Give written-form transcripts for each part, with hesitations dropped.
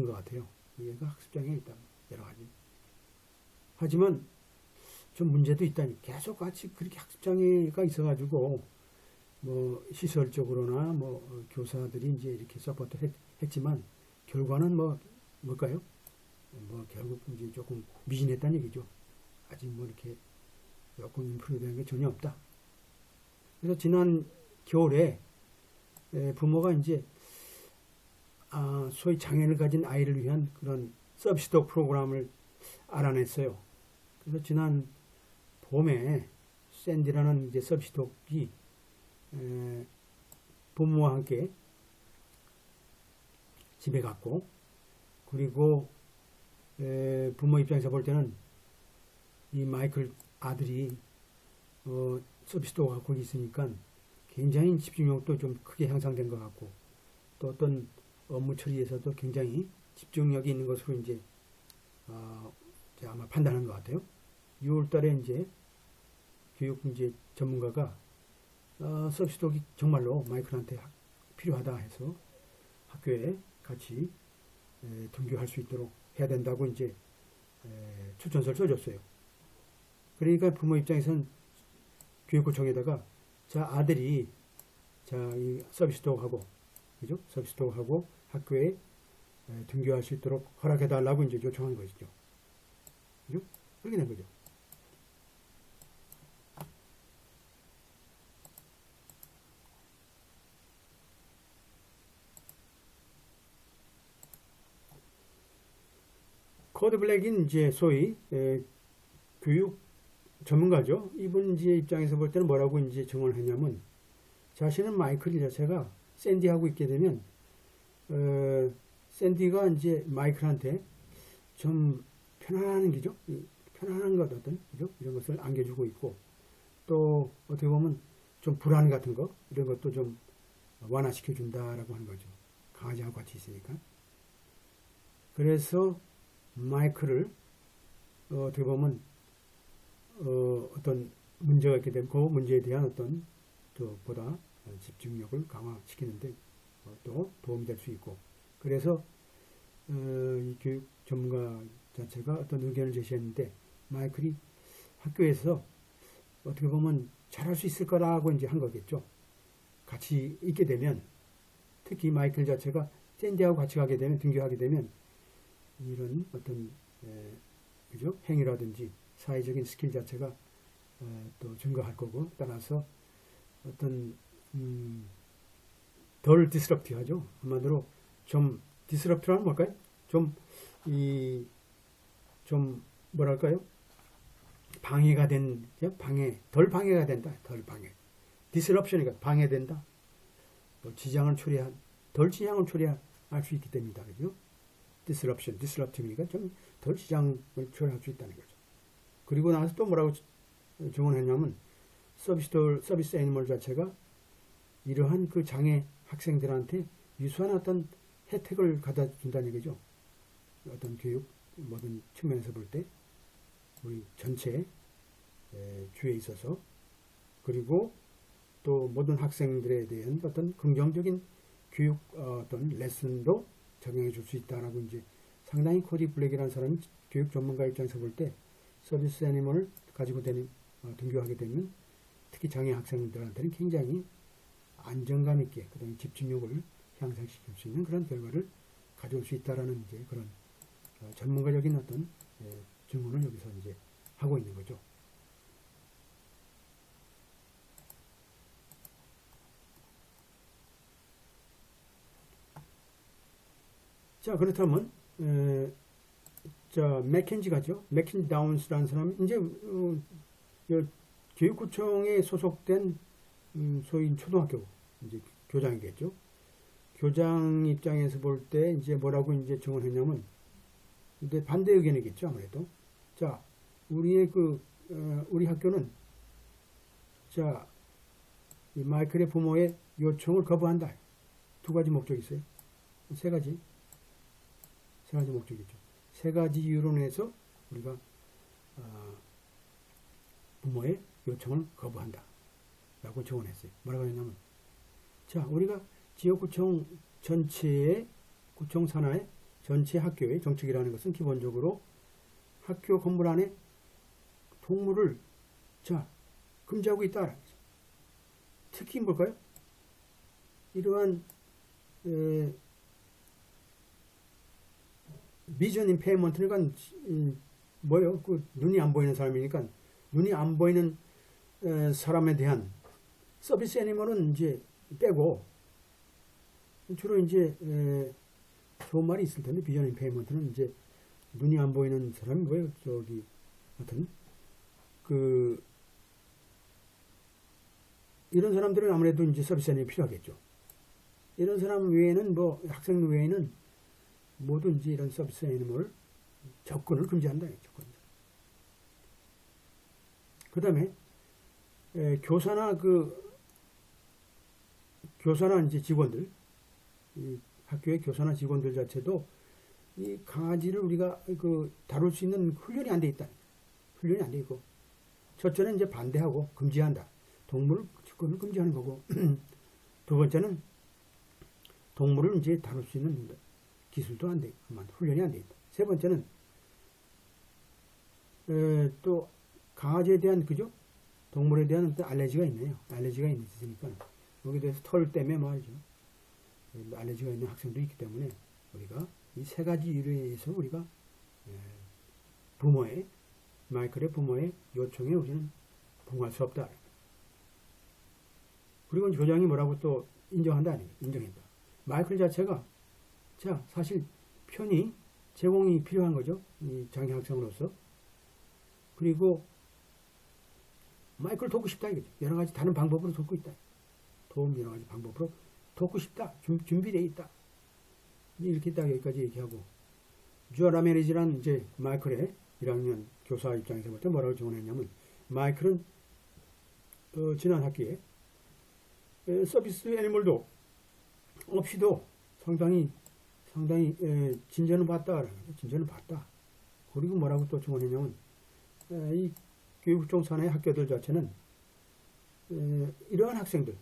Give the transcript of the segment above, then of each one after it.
것 같아요. 얘가 학습장애 있다. 여러 가지. 하지만 좀 문제도 있다니. 계속 같이 그렇게 학습장애가 있어가지고 뭐 시설적으로나 뭐 교사들이 이제 이렇게 서포트 했지만 결과는 뭘까요? 뭐 결국 이제 조금 미진했다는 얘기죠. 아직 뭐 이렇게 조금 인프루되는 게 전혀 없다. 그래서 지난 겨울에 부모가 이제 소위 장애를 가진 아이를 위한 그런 서비스독 프로그램을 알아냈어요. 그래서 지난 봄에 샌디라는 이제 서비스독이 부모와 함께 집에 갔고, 그리고 부모 입장에서 볼 때는 이 마이클 아들이 서비스독가 거기 있으니까 굉장히 집중력도 좀 크게 향상된 것 같고, 또 어떤 업무 처리에서도 굉장히 집중력이 있는 것으로 이제 아마 판단한 것 같아요. 6월 달에 이제 교육 이제 전문가가 서비스독이 정말로 마이클한테 필요하다 해서 학교에 같이 등교할 수 있도록 해야 된다고 이제 추천서를 써줬어요. 그러니까 부모 입장에서는 교육구청에다가 자 아들이 이 서비스독하고 그죠? 서비스독하고 학교에 등교할 수 있도록 허락해달라고 이제 요청한 것이죠. 그죠? 그렇게 된 거죠. 코드 블랙인 이제 소위 교육 전문가죠. 이분 이제 입장에서 볼 때는 뭐라고 이제 증언을 했냐면, 자신은 마이클 자체가 샌디하고 있게 되면 샌디가 이제 마이클한테 좀 편안한 기죠. 편안한 것 어떤 그죠? 이런 것을 안겨주고 있고, 또 어떻게 보면 좀 불안 같은 거 이런 것도 좀 완화시켜 준다라고 하는 거죠. 강아지하고 같이 있으니까. 그래서 마이클을 어떻게 보면 어떤 문제가 있게 되면 그 문제에 대한 어떤 보다 집중력을 강화시키는데 또 도움이 될 수 있고, 그래서 이 교육 전문가 자체가 어떤 의견을 제시했는데, 마이클이 학교에서 어떻게 보면 잘할 수 있을 거라고 이제 한 거겠죠. 같이 있게 되면, 특히 마이클 자체가 샌디하고 같이 가게 되면, 등교하게 되면 이런 어떤 그죠? 행위라든지 사회적인 스킬 자체가 또 증가할 거고, 따라서 어떤 덜 디스럽티하죠. 한마디로 좀 디스럽트라는 뭘까요? 좀 뭐랄까요? 방해가 된 덜 방해가 된다. 덜 방해. 디스럽션이니까 방해된다. 덜 지장을 초래할 수 있기 때문이다. 그죠? disruption, disruptive니까 좀 덜 지장을 초래할 수 있다는 거죠. 그리고 나서 또 뭐라고 증언했냐면, 서비스 애니멀 자체가 이러한 그 장애 학생들한테 유수한 어떤 혜택을 갖다 준다는 얘기죠. 어떤 교육 모든 측면에서 볼 때 우리 전체 주에 있어서, 그리고 또 모든 학생들에 대한 어떤 긍정적인 교육 어떤 레슨도 적용해 줄 수 있다라고 이제 상당히 코디 블랙이라는 사람이 교육 전문가 입장에서 볼 때 서비스 애니멀을 가지고 등교하게 되면 특히 장애 학생들한테는 굉장히 안정감 있게 그다음에 집중력을 향상시킬 수 있는 그런 결과를 가져올 수 있다라는 이제 그런 전문가적인 어떤 증언을 여기서 이제 하고 있는 거죠. 자, 그렇다면 맥켄지가죠. 맥켄지 다운스라는 사람이 이제 교육구청에 소속된 소위 초등학교 이제 교장이겠죠. 교장 입장에서 볼 때 이제 뭐라고 이제 증언했냐면, 근데 반대 의견이겠죠, 아무래도. 자, 우리 학교는 이 마이클의 부모의 요청을 거부한다. 두 가지 목적이 있어요. 세 가지 목적이죠. 세 가지 이유로 해서 우리가 부모의 요청을 거부한다 라고 증언했어요. 뭐라고 했냐면, 자, 우리가 지역구청 전체의 구청 산하의 전체 학교의 정책이라는 것은 기본적으로 학교 건물 안에 동물을 금지하고 있다. 특히 뭘까요? 이러한 비전 임페이먼트니까 뭐요? 그 눈이 안 보이는 사람이니까 눈이 안 보이는 사람에 대한 서비스 애니멀은 이제 빼고 주로 이제 좋은 말이 있을 텐데 비전 임페이먼트는 이제 눈이 안 보이는 사람이 뭐예요? 하여튼 이런 사람들은 아무래도 이제 서비스 애니멀이 필요하겠죠. 이런 사람 외에는 학생 외에는 모두 이제 이런 서비스 애니멀 접근을 금지한다. 그 다음에 교사나 이제 직원들, 이 학교의 교사나 직원들 자체도 이 강아지를 우리가 다룰 수 있는 훈련이 안 돼 있다. 훈련이 안 돼 있고, 첫째는 이제 반대하고 금지한다. 동물 접근을 금지하는 거고, 두 번째는 동물을 이제 다룰 수 있는 기술도 안 돼 있고, 훈련이 안 돼 있다. 세 번째는 또 강아지에 대한 동물에 대한 알레르기가 있네요. 알레르기가 있으니까 여기에 대해서 털 때문에 말이죠. 알레르기가 있는 학생도 있기 때문에 우리가 이 세 가지 이유에 의해서 우리가 마이클의 부모의 요청에 우리는 부응할 수 없다. 그리고 교장이 뭐라고 또 인정한다 아닙니까? 인정했다. 마이클 자체가 사실 편의 제공이 필요한 거죠. 이 장애 학생으로서. 그리고 마이클을 돕고 싶다 이거죠. 여러 가지 다른 방법으로 돕고 있다. 여러 가지 방법으로 돕고 싶다. 준비되어 있다. 이렇게 딱 여기까지 얘기하고, 주어 라메리지란 이제 마이클의 1학년 교사 입장에서 볼 때 뭐라고 증언했냐면, 마이클은 지난 학기에 서비스 애니멀도 없이도 상당히 진전을 봤다. 그리고 뭐라고 또 증언했냐면, 이 교육청 산하의 학교들 자체는 이러한 학생들,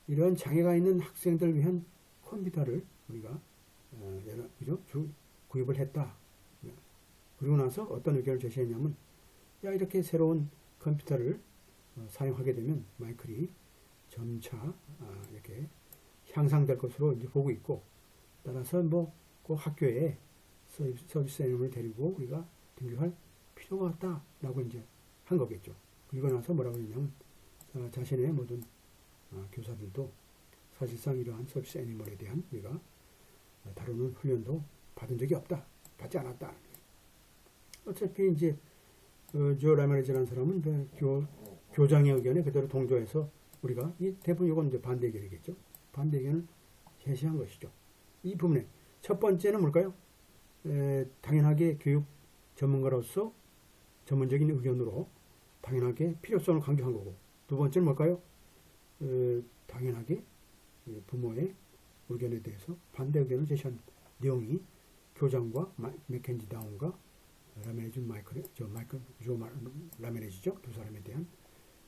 이러한 장애가 있는 학생들을 위한 컴퓨터를 우리가 구입을 했다. 그리고 나서 어떤 의견을 제시했냐면, 이렇게 새로운 컴퓨터를 사용하게 되면 마이클이 점차 이렇게 향상될 것으로 이제 보고 있고, 따라서 그 학교에 서비스 애니멀을 데리고 우리가 등교할 필요가 없다라고 이제 한 거겠죠. 그리고 나서 뭐라고 했냐면, 자신의 모든 교사들도 사실상 이러한 서비스 애니멀에 대한 우리가 다루는 훈련도 받은 적이 없다. 받지 않았다. 어차피 이제 조 라메르즈라는 사람은 교장의 의견에 그대로 동조해서 우리가 이 대부분 이건 이제 반대 의견이겠죠. 반대 의견을 제시한 것이죠. 이 부분에 첫 번째는 뭘까요? 당연하게 교육 전문가로서 전문적인 의견으로 당연하게 필요성을 강조한 거고, 두 번째는 뭘까요? 당연하게 부모의 의견에 대해서 반대 의견을 제시한 내용이 교장과 맥켄지 다운과 라메리지 라메리지죠. 두 사람에 대한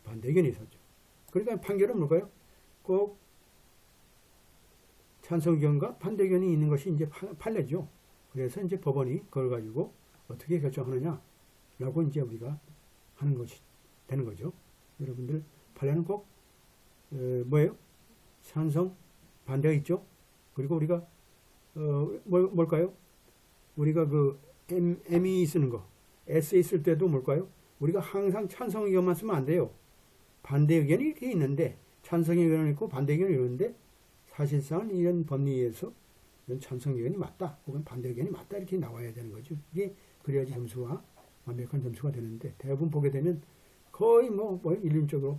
반대 의견이 있었죠. 그러니까 판결은 뭘까요? 꼭 찬성 의견과 반대 의견이 있는 것이 이제 판례죠. 그래서 이제 법원이 그걸 가지고 어떻게 결정하느냐라고 이제 우리가 하는 것이 되는 거죠. 여러분들 판례는 꼭 뭐예요? 찬성, 반대가 있죠. 그리고 우리가 뭘까요? 우리가 M이 쓰는 거, SA 쓸 때도 뭘까요? 우리가 항상 찬성 의견만 쓰면 안 돼요. 반대 의견이 이렇게 있는데, 찬성 의견이 있고 반대 의견이 있는데, 사실상 이런 법리에서 이런 찬성 의견이 맞다, 혹은 반대 의견이 맞다 이렇게 나와야 되는 거죠. 이게 그래야지 점수가 완벽한 점수가 되는데, 대부분 보게 되면 거의 일륜적으로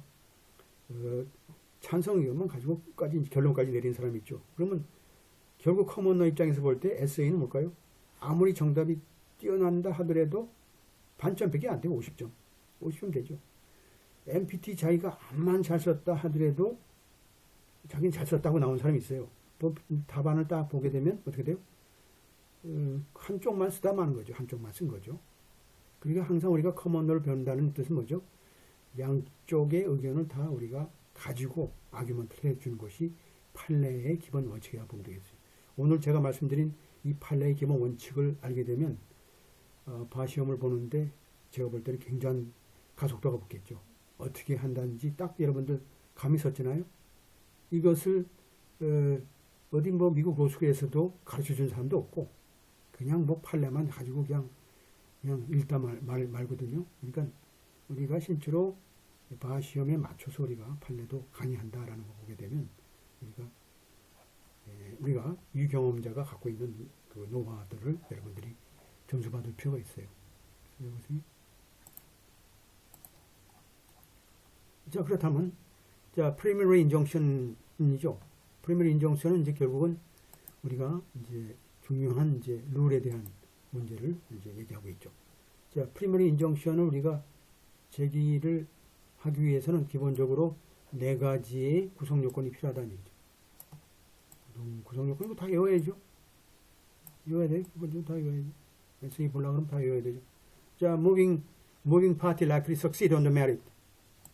찬성 의견만 가지고까지 결론까지 내린 사람이 있죠. 그러면 결국 커먼너 입장에서 볼 때 에세이는 뭘까요? 아무리 정답이 뛰어난다 하더라도 반점밖에 안 돼요. 50점. 50점 되죠. MPT 자기가 암만 잘 썼다 하더라도 자기는 잘 썼다고 나온 사람이 있어요. 답안을 딱 보게 되면 어떻게 돼요? 한쪽만 쓰다 마는 거죠. 한쪽만 쓴 거죠. 그러니까 항상 우리가 커먼너를 배운다는 뜻은 뭐죠? 양쪽의 의견을 다 우리가 가지고 아규먼트를 해주는 것이 판례의 기본 원칙이라고 보면 되겠어요. 오늘 제가 말씀드린 이 판례의 기본 원칙을 알게 되면 바 시험을 보는데 제가 볼 때는 굉장한 가속도가 붙겠죠. 어떻게 한다는지 딱 여러분들 감이 섰잖아요. 이것을 어디 뭐 미국 로스쿨에서도 가르쳐 준 사람도 없고 그냥 뭐 판례만 가지고 그냥 읽다 말거든요. 그러니까 우리가 실제로 바 시험에 맞춰서 우리가 판례도 강의한다라는 거 보게 되면 우리가 유경험자가 갖고 있는 그 노하우들을 여러분들이 점수 받을 필요가 있어요. 자, 그렇다면 자, 프리미리 인정션이죠. 프리미리 인정션은 이제 결국은 우리가 이제 중요한 이제 룰에 대한 문제를 이제 얘기하고 있죠. 자, 프리미리 인정션을 우리가 제기를 하기 위해서는 기본적으로 4가지의 구성 요건이 필요하다는 얘기죠. 구성 요건 이거 다 외워야죠. 외워야 돼요. 기본적으로 다 외워야죠. SE 보려고 하면 다 외워야 되죠. 자, moving party likely succeed on the merit.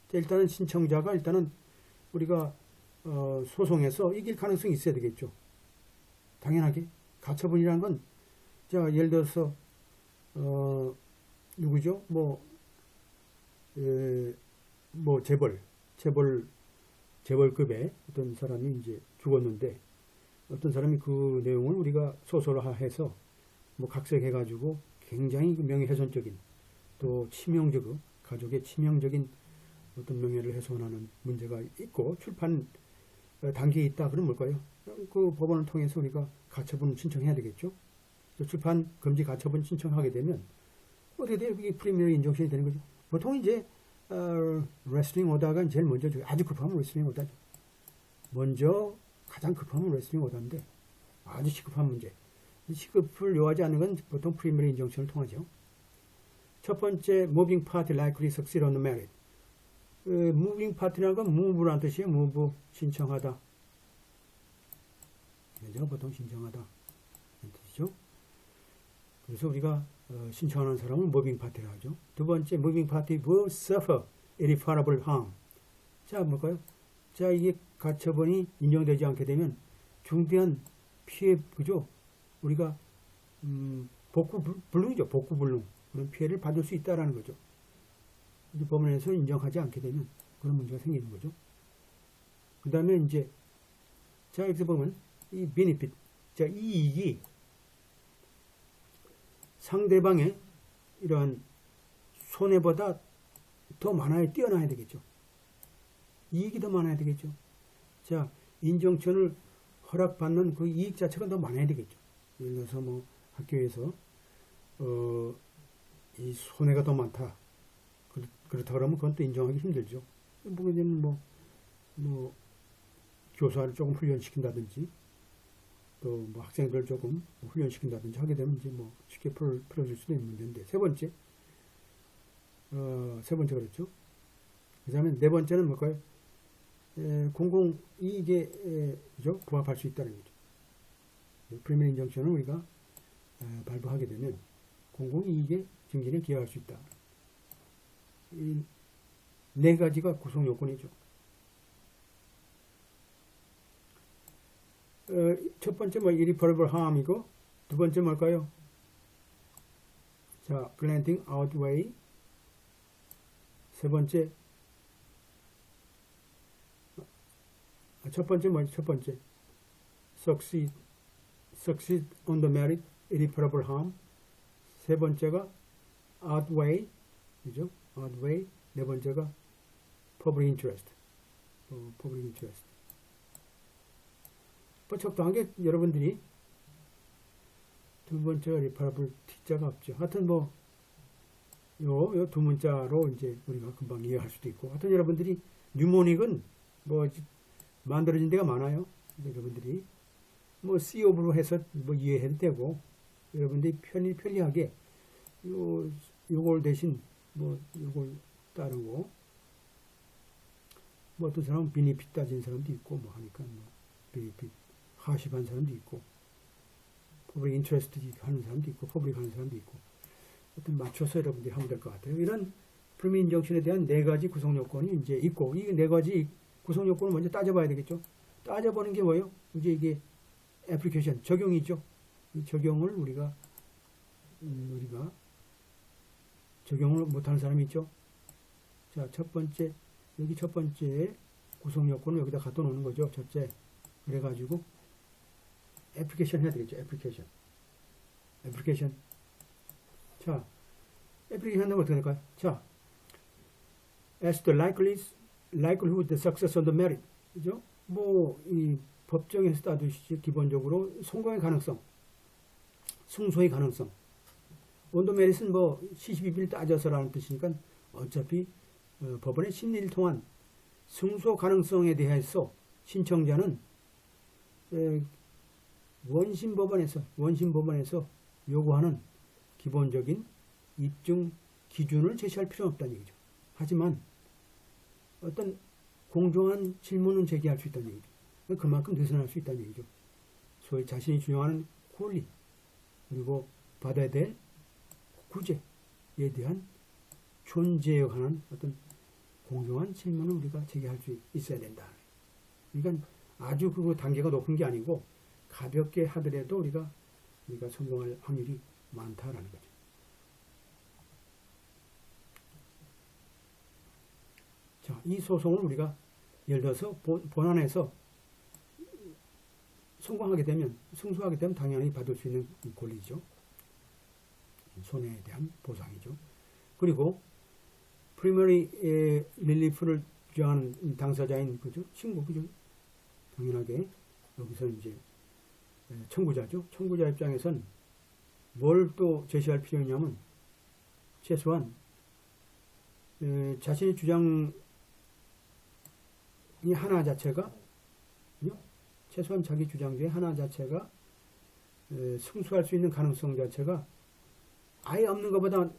자, 일단은 신청자가 일단은 우리가 소송에서 이길 가능성이 있어야 되겠죠. 당연하게 가처분이라는 건 자, 예를 들어서 누구죠? 뭐 재벌급의 어떤 사람이 이제 죽었는데 어떤 사람이 그 내용을 우리가 소설화해서 뭐 각색해가지고 굉장히 명예훼손적인 또 치명적 가족의 치명적인 어떤 명예를 훼손하는 문제가 있고 출판 단계에 있다. 그럼 뭘까요? 그 법원을 통해서 우리가 가처분 신청해야 되겠죠. 출판 금지 가처분 신청하게 되면 어떻게 돼요? 이게 프리미엄 인정션이 되는 거죠. 보통 이제 레슬링 오다가 제일 먼저 아주 급하면 레슬링 오다죠. 먼저 가장 급하면 레슬링 오다인데 아주 시급한 문제. 시급을 요하지 않는 건 보통 프리미엄 인정션을 통하죠. 첫 번째, moving party likely succeed on the merit. 무빙 파티라는 건 move라는 뜻이에요. move, 신청하다. 제가 보통 신청하다 라는 뜻이죠. 그래서 우리가 신청하는 사람은 moving party라고 하죠. 두 번째, moving party will suffer irreparable harm. 자, 뭘까요? 자, 이게 가처분이 인정되지 않게 되면 중대한 피해, 그죠? 우리가 복구불능이죠. 복구불능. 그런 피해를 받을 수 있다라는 거죠. 이제 법원에서 인정하지 않게 되면 그런 문제가 생기는 거죠. 그 다음에 이제 자, 여기서 보면 이 benefit, 자, 이익이 상대방의 이러한 손해보다 더 많아야 뛰어나야 되겠죠. 이익이 더 많아야 되겠죠. 자, 인정권을 허락받는 그 이익 자체가 더 많아야 되겠죠. 예를 들어서 뭐 학교에서 이 손해가 더 많다. 그렇다 그러면 그건 또 인정하기 힘들죠. 뭐 교사를 조금 훈련시킨다든지 또 뭐 학생들 조금 훈련시킨다든지 하게 되면 이제 뭐 쉽게 풀어줄 수도 있는 문제인데 세 번째 그렇죠. 그 다음에 네 번째는 뭘까요? 공공이익에 그죠? 부합할 수 있다는 거죠. 프리미엄 인정션을 우리가 발부하게 되면 공공이익의 증진에 기여할 수 있다. 이 네 가지가 구성 요건이죠. 첫 번째 뭐 irreparable harm이고 두 번째 뭘까요? 자, granting outweigh. 세 번째 첫 번째 succeed on the merit, irreparable harm. 세 번째가 outweigh, 그죠? outweigh. 네 번째가 public interest. public interest. 뭐 적당한 게 여러분들이 두 번째가 irreparable T자가 없죠. 하여튼 뭐 요 두 문자로 이제 우리가 금방 이해할 수도 있고. 하여튼 여러분들이 뉴모닉은 뭐 만들어진 데가 많아요. 여러분들이 뭐 C업으로 해서 뭐 이해해도 되고 여러분들이 편리하게 요걸 대신 뭐 요걸 따르고 뭐 어떤 사람은 비니핏 따진 사람도 있고 뭐 하니까 뭐 비니핏 하십한 사람도 있고 퍼블릭 인터레스트 하는 사람도 있고 퍼블릭 하는 사람도 있고 하여튼 맞춰서 여러분들이 하면 될 것 같아요. 이런 프리미엄 인정션에 대한 네 가지 구성 요건이 이제 있고 이 네 가지 구성 요건을 먼저 따져봐야 되겠죠. 따져보는 게 뭐예요? 이제 이게 애플리케이션 적용이죠. 이 적용을 우리가 적용을 못하는 사람이 있죠. 자, 첫 번째 여기 첫 번째 구성 요건을 여기다 갖다 놓는 거죠. 첫째 그래가지고 애플리케이션 해야 되겠죠. 애플리케이션. 자, 애플리케이션 한다면 어떻게 될까요? 자, as the likelihood, the success of the merit. 그죠? 뭐, 이 법정에서 따듯이 기본적으로 성공의 가능성, 승소의 가능성. 온도 메릿은 뭐, 시시비비를 따져서라는 뜻이니까 어차피 법원의 심리를 통한 승소 가능성에 대해서 신청자는 원심법원에서 요구하는 기본적인 입증 기준을 제시할 필요는 없다는 얘기죠. 하지만 어떤 공정한 질문은 제기할 수 있다는 얘기죠. 그만큼 대선할 수 있다는 얘기죠. 소위 자신이 주장하는 권리 그리고 받아야 될 구제에 대한 존재에 관한 어떤 공정한 질문을 우리가 제기할 수 있어야 된다. 그러니까 아주 그 단계가 높은 게 아니고 가볍게 하더라도 우리가 성공할 확률이 많다라는 거죠. 자, 이 소송을 우리가 예를 들어서 본안에서 성공하게 되면, 승소하게 되면 당연히 받을 수 있는 권리죠. 손해에 대한 보상이죠. 그리고 프리머리 릴리프를 주장하는 당사자인 그죠? 친구 그죠? 당연하게 여기서 이제 청구자죠. 청구자 입장에선 뭘 또 제시할 필요 있냐면 최소한 자신의 주장이 하나 자체가 최소한 자기 주장 중에 하나 자체가 승소할 수 있는 가능성 자체가 아예 없는 것보다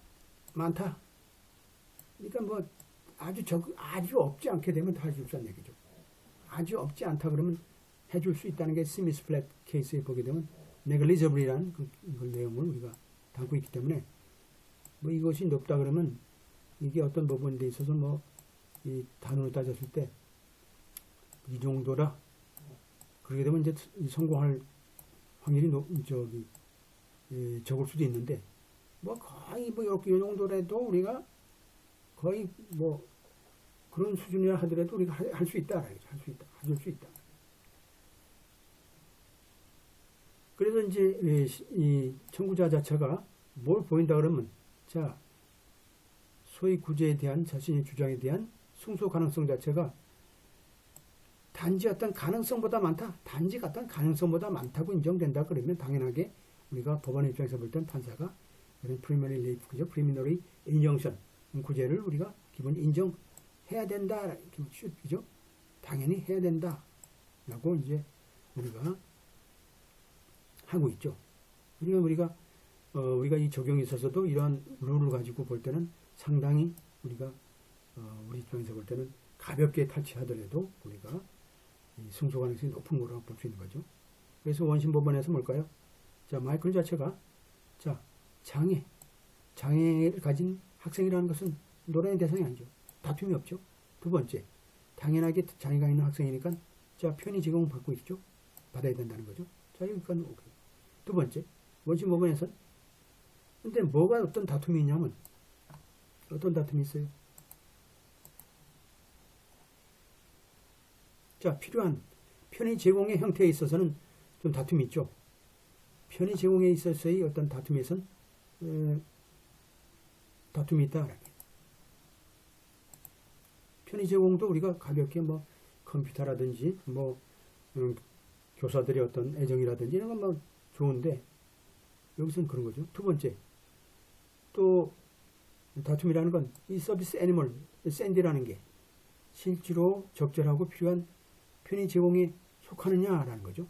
많다. 그러니까 뭐 아주 없지 않게 되면 다 할 수 없다는 얘기죠. 아주 없지 않다 그러면 해줄 수 있다는 게 스미스 플랫 케이스에 보게 되면 negligible이라는 그 내용을 우리가 담고 있기 때문에 뭐 이것이 높다 그러면 이게 어떤 부분에 있어서 뭐 이 단어로 따졌을 때 이 정도라 그렇게 되면 이제 성공할 확률이 적을 수도 있는데 뭐 거의 뭐 이렇게 이 정도라도 우리가 거의 뭐 그런 수준이라 하더라도 우리가 할 수 있다. 해줄 수 있다. 그래서 이제 이 청구자 자체가 뭘 보인다 그러면 자 소위 구제에 대한 자신의 주장에 대한 승소 가능성 자체가 단지 어떤 가능성보다 많다. 단지 어떤 가능성보다 많다고 인정된다 그러면 당연하게 우리가 법원의 입장에서 볼 땐 판사가 그런 프리미너리 그죠? 프리미너리 인정션 구제를 우리가 기본 인정해야 된다. 그죠? 당연히 해야 된다라고 이제 우리가 하고 있죠. 그러니까 우리가 이 적용에 있어서도 이러한 룰을 가지고 볼 때는 상당히 우리가 우리 입장에서 볼 때는 가볍게 탈취하더라도 우리가 이 승소 가능성이 높은 거라고 볼 수 있는 거죠. 그래서 원심 법원에서 뭘까요? 자, 마이클 자체가 자 장애를 가진 학생이라는 것은 논란의 대상이 아니죠. 다툼이 없죠. 두 번째, 당연하게 장애가 있는 학생이니까 자 편의 제공 받고 있죠. 받아야 된다는 거죠. 자, 여기까지 오케이. 두 번째, 원심 법원에서는 근데 뭐가 어떤 다툼이 있냐면 어떤 다툼이 있어요? 자, 필요한 편의 제공의 형태에 있어서는 좀 다툼이 있죠. 편의 제공에 있어서의 어떤 다툼에선 다툼이 있다. 편의 제공도 우리가 가볍게 뭐 컴퓨터라든지 뭐 교사들의 어떤 애정이라든지 이런 건 뭐 좋은데 여기서는 그런 거죠. 두 번째, 또 다툼이라는 건 이 서비스 애니멀 샌디라는 게 실제로 적절하고 필요한 편의 제공에 속하느냐라는 거죠.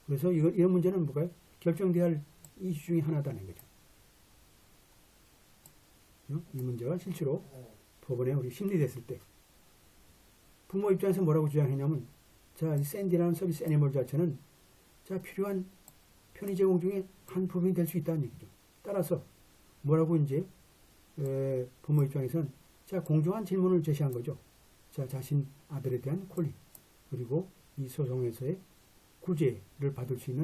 그래서 이런 문제는 뭐가요? 결정돼야 할 이슈 중에 하나다는 거죠. 이 문제가 실제로 법원에 우리 심리됐을 때 부모 입장에서 뭐라고 주장했냐면 자, 이 샌디라는 서비스 애니멀 자체는 자 필요한 편의 제공 중에 한 부분이 될 수 있다는 얘기죠. 따라서 뭐라고 이제 부모 입장에서는 자 공정한 질문을 제시한 거죠. 자 자신 아들에 대한 권리 그리고 이 소송에서의 구제를 받을 수 있는